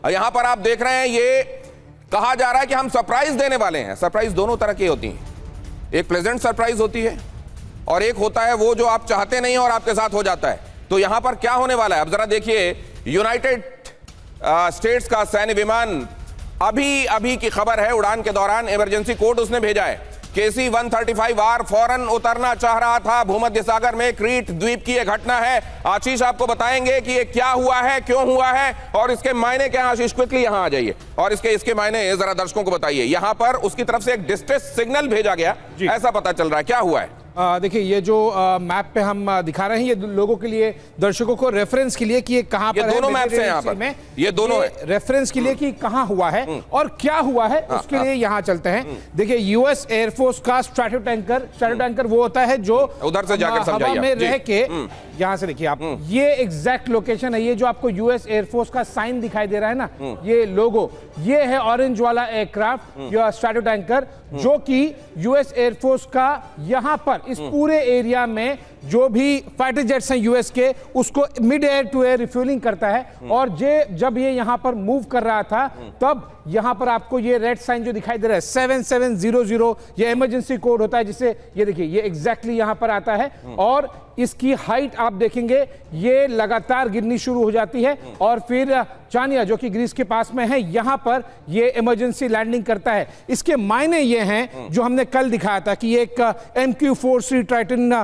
यहां पर आप देख रहे हैं, ये कहा जा रहा है कि हम सरप्राइज देने वाले हैं। सरप्राइज दोनों तरह की होती हैं, एक प्लेजेंट सरप्राइज होती है और एक होता है वो जो आप चाहते नहीं और आपके साथ हो जाता है। तो यहां पर क्या होने वाला है, अब जरा देखिए। यूनाइटेड स्टेट्स का सैन्य विमान, अभी की खबर है, उड़ान के दौरान इमरजेंसी कोड उसने भेजा है। KC-135R फौरन उतरना चाह रहा था भूमध्य सागर में। क्रीट द्वीप की यह घटना है। आशीष आपको बताएंगे कि ये क्या हुआ है, क्यों हुआ है और इसके मायने क्या है। आशीष क्विकली यहां आ जाइए और इसके मायने जरा दर्शकों को बताइए। यहां पर उसकी तरफ से एक डिस्ट्रेस सिग्नल भेजा गया, ऐसा पता चल रहा है, क्या हुआ है? देखिए, ये जो मैप पे हम दिखा रहे हैं, ये लोगों के लिए, दर्शकों को रेफरेंस के लिए कि ये कहां पर है। दोनों मैप्स हैं यहाँ पर, ये दोनों रेफरेंस के लिए कि कहां हुआ है और क्या हुआ है, उसके लिए यहां चलते हैं। देखिए, यूएस एयरफोर्स का स्ट्रैटो टैंकर वो होता है जो उधर से जाकर हवा में रह के, यहां से देखिए आप, ये एग्जैक्ट लोकेशन है। ये जो आपको यूएस एयरफोर्स का साइन दिखाई दे रहा है ना, ये लोगो, ये है ऑरेंज वाला एयरक्राफ्ट, जो स्ट्रैटो टैंकर, जो कि यूएस एयरफोर्स का यहां पर इस पूरे एरिया में जो भी फाइटर जेट्स हैं यूएस के, उसको mid air to air refueling करता है। और जब ये यहां पर मूव कर रहा था, तब यहां पर आपको ये रेड साइन जो दिखाई दे रहा है 7700, ये इमरजेंसी कोड होता है, जिसे ये देखिए, ये एग्जैक्टली यहां पर आता है। और इसकी हाइट आप देखेंगे, ये लगातार गिरनी शुरू हो जाती है और फिर चानिया, जो कि ग्रीस के पास में है, यहां पर ये इमरजेंसी लैंडिंग करता है। इसके मायने ये हैं जो हमने कल दिखाया था कि एक MQ-4C ट्राइटन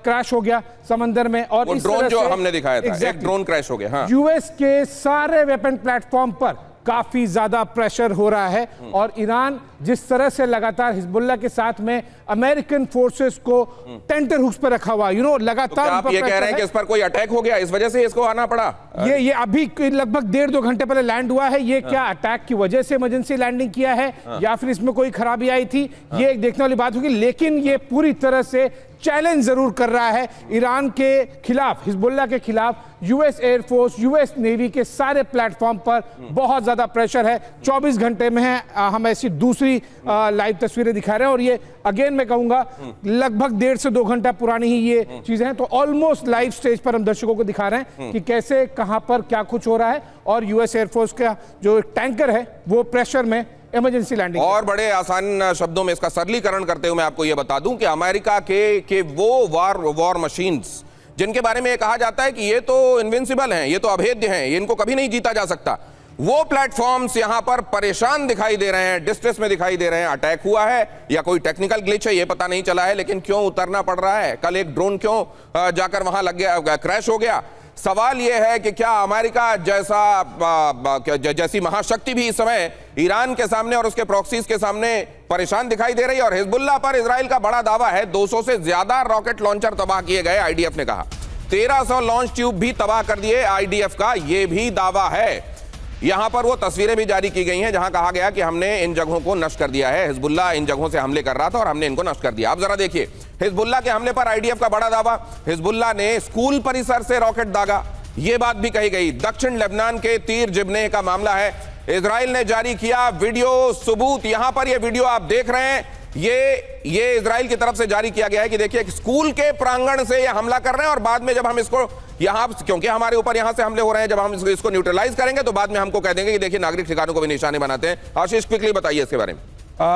क्रैश हो गया समंदर में, और वो ड्रोन जो हमने दिखाया था, एक ड्रोन क्रैश हो गया। हाँ। यूएस के सारे वेपन प्लेटफॉर्म पर काफी ज्यादा प्रेशर हो रहा है और ईरान जिस तरह से लगातार हिजबुल्लाह के साथ में अमेरिकन फोर्सेस को टेंटर हुक्स पर रखा हुआ, लगातार। तो आप ये कह रहे हैं कि इस पर कोई अटैक हो गया, इस वजह से इसको आना पड़ा? ये अभी लगभग 1.5-2 घंटे पहले लैंड हुआ है। ये क्या अटैक की वजह से इमरजेंसी लैंडिंग किया है या फिर इसमें कोई खराबी आई थी, ये एक देखने वाली बात होगी। लेकिन ये पूरी तरह से चैलेंज जरूर कर रहा है ईरान के खिलाफ, हिजबुल्लाह के खिलाफ। यूएस एयरफोर्स, यूएस नेवी के सारे प्लेटफॉर्म पर बहुत ज्यादा प्रेशर है। 24 घंटे में है, हम ऐसी दूसरी लाइव तस्वीरें दिखा रहे हैं और ये अगेन मैं कहूंगा लगभग 1.5 से 2 घंटा पुरानी ही ये चीजें हैं। तो ऑलमोस्ट लाइव स्टेज पर हम दर्शकों को दिखा रहे हैं कि कैसे, कहां पर क्या कुछ हो रहा है। और यूएस एयरफोर्स का जो टैंकर है वो प्रेशर में इमरजेंसी लैंडिंग। और बड़े आसान शब्दों में इसका सरलीकरण करते हुए मैं आपको यह बता दूं कि अमेरिका के वो वॉर मशीन्स जिनके बारे में कहा जाता है कि ये तो इनविंसिबल हैं, ये तो अभेद्य हैं, ये इनको कभी नहीं जीता जा सकता, वो प्लेटफॉर्म्स यहां पर परेशान दिखाई दे रहे हैं, डिस्ट्रेस में दिखाई दे रहे हैं। अटैक हुआ है या कोई टेक्निकल ग्लिच है, ये पता नहीं चला है, लेकिन क्यों उतरना पड़ रहा है? कल एक ड्रोन क्यों जाकर वहां लग गया, क्रैश हो गया? सवाल यह है कि क्या अमेरिका जैसी महाशक्ति भी इस समय ईरान के सामने और उसके प्रॉक्सीज के सामने परेशान दिखाई दे रही है? और हिजबुल्लाह पर इजराइल का बड़ा दावा है, 200 से ज्यादा रॉकेट लॉन्चर तबाह किए गए, आईडीएफ ने कहा। 1300 लॉन्च ट्यूब भी तबाह कर दिए आईडीएफ का, यह भी दावा है। यहां पर वो तस्वीरें भी जारी की गई हैं जहां कहा गया कि हमने इन जगहों को नष्ट कर दिया है, हिजबुल्लाह इन जगहों से हमले कर रहा था और हमने इनको नष्ट कर दिया। अब जरा देखिए, हिजबुल्लाह के हमले पर आईडीएफ का बड़ा दावा। हिजबुल्लाह ने स्कूल परिसर से रॉकेट दागा, यह बात भी कही गई। दक्षिण लेबनान के तीर जिबने का मामला है, इजराइल ने जारी किया वीडियो सबूत। यहां पर यह वीडियो आप देख रहे हैं, ये इजराइल की तरफ से जारी किया गया है कि देखिए, स्कूल के प्रांगण से ये हमला कर रहे हैं और बाद में जब हम इसको यहां, क्योंकि हमारे ऊपर यहां से हमले हो रहे हैं, जब हम इसको न्यूट्रलाइज करेंगे तो बाद में हमको कह देंगे कि देखिए नागरिक ठिकानों को भी निशाने बनाते हैं। आशीष क्विकली बताइए इसके बारे में।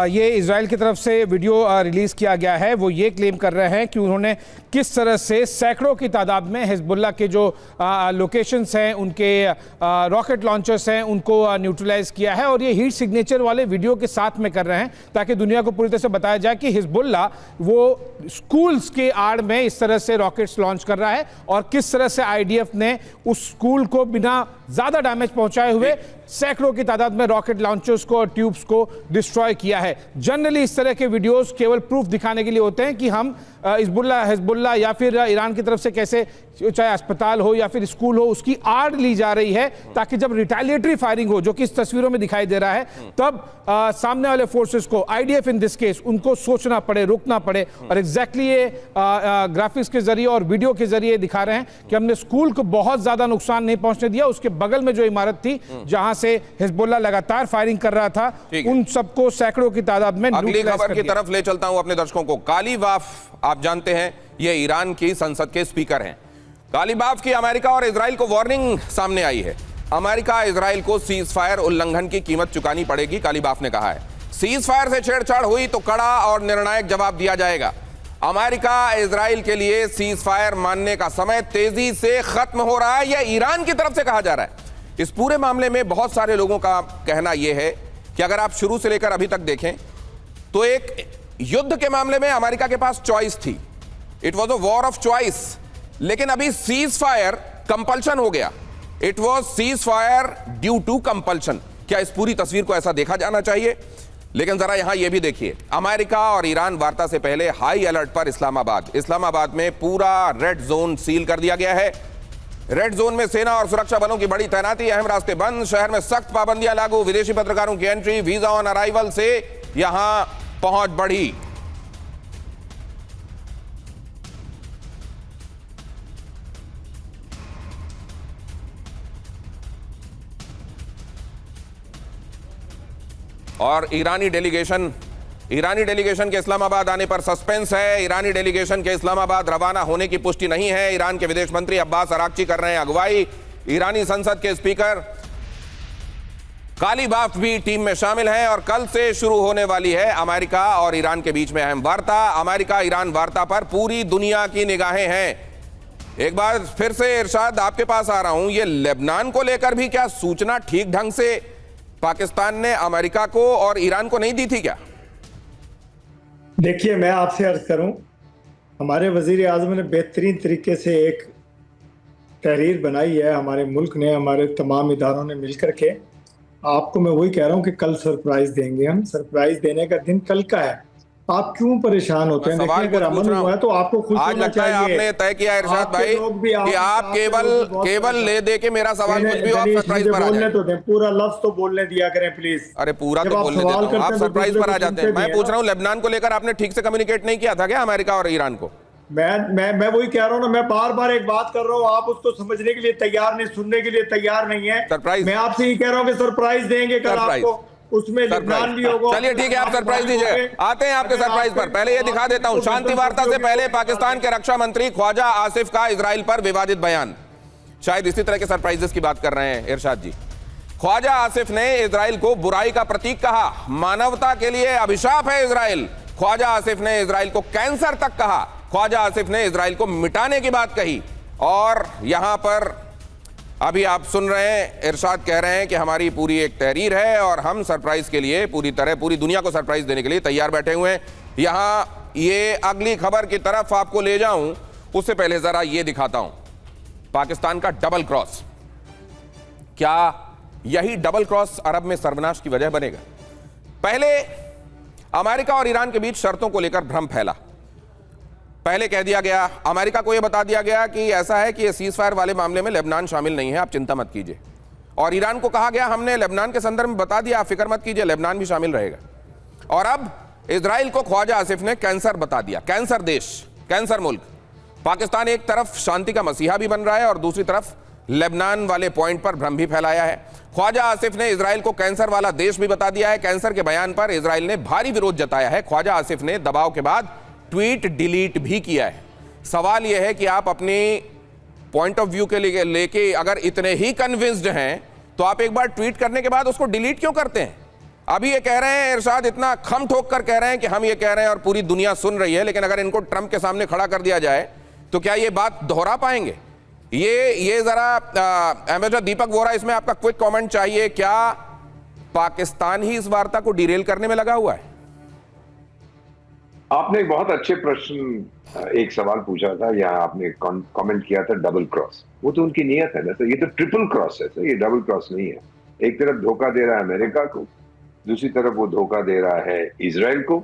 ये इजराइल की तरफ से वीडियो रिलीज किया गया है। वो ये क्लेम कर रहे हैं कि उन्होंने किस तरह से सैकड़ों की तादाद में हिजबुल्लाह के जो लोकेशंस हैं, उनके रॉकेट लॉन्चर्स हैं, उनको न्यूट्रलाइज किया है। और ये हीट सिग्नेचर वाले वीडियो के साथ में कर रहे हैं ताकि दुनिया को पूरी तरह से बताया जाए कि हिजबुल्लाह वो स्कूल्स के आड़ में इस तरह से रॉकेट्स लॉन्च कर रहा है और किस तरह से आईडीएफ ने उस स्कूल को बिना ज्यादा डैमेज पहुंचाए हुए सैकड़ों की तादाद में रॉकेट लॉन्चर्स को और ट्यूब्स को डिस्ट्रॉय किया है। जनरली इस तरह के वीडियोस केवल प्रूफ दिखाने के लिए होते हैं कि हम हिजबुल्लाह या फिर ईरान की तरफ से कैसे, चाहे अस्पताल हो या फिर स्कूल हो, उसकी आड़ ली जा रही है ताकि जब रिटेलिएटरी फायरिंग हो, जो कि इस तस्वीरों में दिखाई दे रहा है, तब सामने वाले फोर्सेस को, आईडीएफ इन दिस केस, उनको सोचना पड़े, रुकना पड़े। और एग्जैक्टली ये ग्राफिक्स के जरिए और वीडियो के जरिए दिखा रहे हैं कि हमने स्कूल को बहुत ज्यादा नुकसान नहीं पहुंचने दिया। उसके बगल में जो इमारत थी जहां से हिजबुल्लाह लगातार फायरिंग कर रहा था, उन सबको सैकड़ों की तादाद में। अगली खबर की तरफ ले चलता हूं अपने दर्शकों को। गालिबाफ, आप जानते हैं ये ईरान की संसद के स्पीकर हैं। गालिबाफ की अमेरिका और इजराइल को वार्निंग सामने आई है। अमेरिका इजराइल को सीज फायर उल्लंघन की कीमत चुकानी पड़ेगी, कालीबाफ ने कहा है। सीज फायर से छेड़छाड़ हुई तो कड़ा और निर्णायक जवाब दिया जाएगा। अमेरिका इजराइल के लिए सीज फायर मानने का समय तेजी से खत्म हो रहा है, यह ईरान की तरफ से कहा जा रहा है। इस पूरे मामले में बहुत सारे लोगों का कहना यह है कि अगर आप शुरू से लेकर अभी तक देखें तो एक युद्ध के मामले में अमेरिका के पास चॉइस थी, it was a war of choice. लेकिन अभी सीज फायर कंपल्शन हो गया, it was cease fire due to compulsion. क्या इस पूरी तस्वीर को ऐसा देखा जाना चाहिए? लेकिन जरा यहां यह भी देखिए, अमेरिका और ईरान वार्ता से पहले हाई अलर्ट पर इस्लामाबाद में पूरा रेड जोन सील कर दिया गया है। रेड जोन में सेना और सुरक्षा बलों की बड़ी तैनाती, अहम रास्ते बंद, शहर में सख्त पाबंदियां लागू, विदेशी पत्रकारों की एंट्री, वीजा ऑन अराइवल से यहां पहुंच बढ़ी। और ईरानी डेलीगेशन के इस्लामाबाद आने पर सस्पेंस है। ईरानी डेलीगेशन के इस्लामाबाद रवाना होने की पुष्टि नहीं है। ईरान के विदेश मंत्री अब्बास अराक्ची कर रहे हैं अगुवाई। ईरानी संसद के स्पीकर कालीबाफ भी टीम में शामिल हैं और कल से शुरू होने वाली है अमेरिका और ईरान के बीच में अहम वार्ता। अमेरिका ईरान वार्ता पर पूरी दुनिया की निगाहें हैं। एक बार फिर से इरशाद आपके पास आ रहा हूं, ये लेबनान को लेकर भी क्या सूचना ठीक ढंग से पाकिस्तान ने अमेरिका को और ईरान को नहीं दी थी क्या? देखिए, मैं आपसे अर्ज करूं, हमारे वजीर आजम ने बेहतरीन तरीके से एक तहरीर बनाई है, हमारे मुल्क ने, हमारे तमाम इदारों ने मिलकर के। आपको मैं वही कह रहा हूं कि कल सरप्राइज देंगे हम। सरप्राइज देने का दिन कल का है, आप क्यों परेशान होते हैं? देखिए, अगर अमन हुआ है तो आपको खुश आज होना लगता है चाहिए। आपने तय किया इरशाद भाई कि आप केवल ले दे के मेरा सवाल कुछ भी हो, आप सरप्राइज पर आ बोलने जाए। तो दें, पूरा लफ्ज तो बोलने दिया करें प्लीज। अरे पूरा तो बोलने देता हूं, आप सरप्राइज पर आ जाते हैं। मैं पूछ रहा हूं, लेबनान को लेकर आपने ठीक से कम्युनिकेट नहीं किया था क्या अमेरिका और ईरान को? मैं वही कह रहा हूँ ना, मैं बार बार एक बात कर रहा हूँ, आप उसको समझने के लिए तैयार नहीं, सुनने के लिए तैयार नहीं है। सरप्राइज, मैं आपसे ही कह रहा हूँ कि सरप्राइज देंगे कल आपको, उसमें लेबनान भी होगा। चलिए ठीक है, आप सरप्राइज दीजिए। आते हैं आपके सरप्राइज पर। पहले ये दिखा देता हूं, शांति वार्ता से पहले पाकिस्तान के रक्षा मंत्री ख्वाजा आसिफ का इजराइल पर विवादित बयान। शायद इसी तरह के सरप्राइजेस की बात कर रहे हैं इरशाद जी। ख्वाजा आसिफ ने इजराइल को बुराई का प्रतीक कहा, मानवता के लिए अभिशाप है इजराइल। ख्वाजा आसिफ ने इजराइल को कैंसर तक कहा। ख्वाजा आसिफ ने इजराइल को मिटाने की बात कही। और यहां पर अभी आप सुन रहे हैं, इरशाद कह रहे हैं कि हमारी पूरी एक तहरीर है और हम सरप्राइज के लिए पूरी दुनिया को सरप्राइज देने के लिए तैयार बैठे हुए हैं। यहां ये अगली खबर की तरफ आपको ले जाऊं, उससे पहले जरा ये दिखाता हूं, पाकिस्तान का डबल क्रॉस। क्या यही डबल क्रॉस अरब में सर्वनाश की वजह बनेगा? पहले अमेरिका और ईरान के बीच शर्तों को लेकर भ्रम फैला। पहले कह दिया गया, अमेरिका को यह बता दिया गया कि ऐसा है कि ये सीज फायर वाले मामले में लेबनान शामिल नहीं है, आप चिंता मत कीजिए। और ईरान को कहा गया, हमने लेबनान के संदर्भ में बता दिया, आप फिक्र मत कीजिए, लेबनान भी शामिल रहेगा। और अब इजराइल को ख्वाजा आसिफ ने कैंसर बता दिया, कैंसर देश, कैंसर मुल्क। पाकिस्तान एक तरफ शांति का मसीहा भी बन रहा है और दूसरी तरफ लेबनान वाले पॉइंट पर भ्रम भी फैलाया है। ख्वाजा आसिफ ने इजराइल को कैंसर वाला देश भी बता दिया है। कैंसर के बयान पर इजराइल ने भारी विरोध जताया है। ख्वाजा आसिफ ने दबाव के बाद ट्वीट डिलीट भी किया है। सवाल यह है कि आप अपनी पॉइंट ऑफ व्यू के लिए लेके अगर इतने ही कन्विंस्ड हैं तो आप एक बार ट्वीट करने के बाद उसको डिलीट क्यों करते हैं? अभी ये कह रहे हैं इरशाद, इतना खम ठोक कर कह रहे हैं कि हम ये कह रहे हैं और पूरी दुनिया सुन रही है, लेकिन अगर इनको ट्रंप के सामने खड़ा कर दिया जाए तो क्या ये बात दोहरा पाएंगे? ये जरा एम्बेसडर दीपक वोरा, इसमें आपका क्विक कमेंट चाहिए। क्या पाकिस्तान ही इस वार्ता को डिरेल करने में लगा हुआ है? आपने एक बहुत अच्छे प्रश्न, एक सवाल पूछा था, यहाँ आपने कमेंट किया था डबल क्रॉस। वो तो उनकी नियत है ना सर, ये तो ट्रिपल क्रॉस है सर, ये डबल क्रॉस नहीं है। एक तरफ धोखा दे रहा है अमेरिका को, दूसरी तरफ वो धोखा दे रहा है इजराइल को,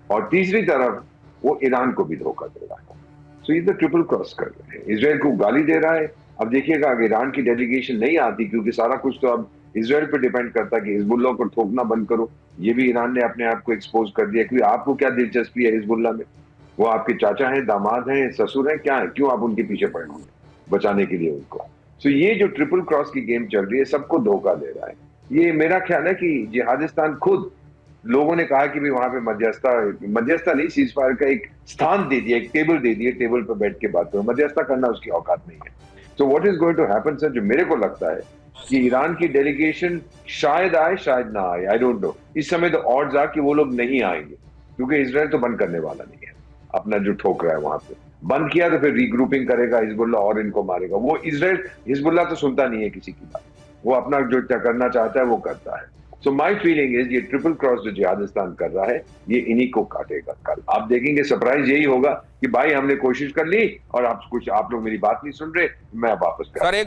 और तीसरी तरफ वो ईरान को भी धोखा दे रहा है। तो ये तो ट्रिपल क्रॉस कर रहे हैं। इजराइल को गाली दे रहा है। अब देखिएगा, अगर ईरान की डेलीगेशन नहीं आती, क्योंकि सारा कुछ तो अब इजराइल पे डिपेंड करता है कि हिजबुल्लाह को ठोकना बंद करो, ये भी ईरान ने अपने आप को एक्सपोज कर दिया। क्योंकि आपको क्या दिलचस्पी है हिजबुल्लाह में? वो आपके चाचा हैं, दामाद हैं, ससुर हैं, क्या है? क्यों आप उनके पीछे पड़े होंगे बचाने के लिए उनको? तो ये जो ट्रिपल क्रॉस की गेम चल रही है, सबको धोखा दे रहा है। ये मेरा ख्याल है कि जिहादिस्तान खुद, लोगों ने कहा कि भाई वहां पे मध्यस्थता नहीं, सीज फायर का एक स्थान दे दिया, एक टेबल दे दिया, टेबल पर बैठ के बात करो। मध्यस्थता करना उसकी औकात नहीं है। तो what is going to happen sir, जो मेरे को लगता है, कि ईरान की डेलीगेशन शायद आए शायद ना आए, आई डोंट नो। इस समय तो ऑड्स आ कि वो लोग नहीं आएंगे, क्योंकि इजराइल तो बंद करने वाला नहीं है अपना जो ठोक रहा है वहां पे। बंद किया तो फिर रीग्रुपिंग करेगा हिजबुल्लाह और इनको मारेगा। वो इजराइल हिजबुल्लाह तो सुनता नहीं है किसी की बात, वो अपना जो करना चाहता है वो करता है। सो माई फीलिंग इज ये ट्रिपल क्रॉस जो जिहादिस्तान कर रहा है ये इन्हीं को काटेगा। कल आप देखेंगे सरप्राइज यही होगा कि भाई हमने कोशिश कर ली और आप लोग मेरी बात नहीं सुन रहे, मैं वापस कर। सर एक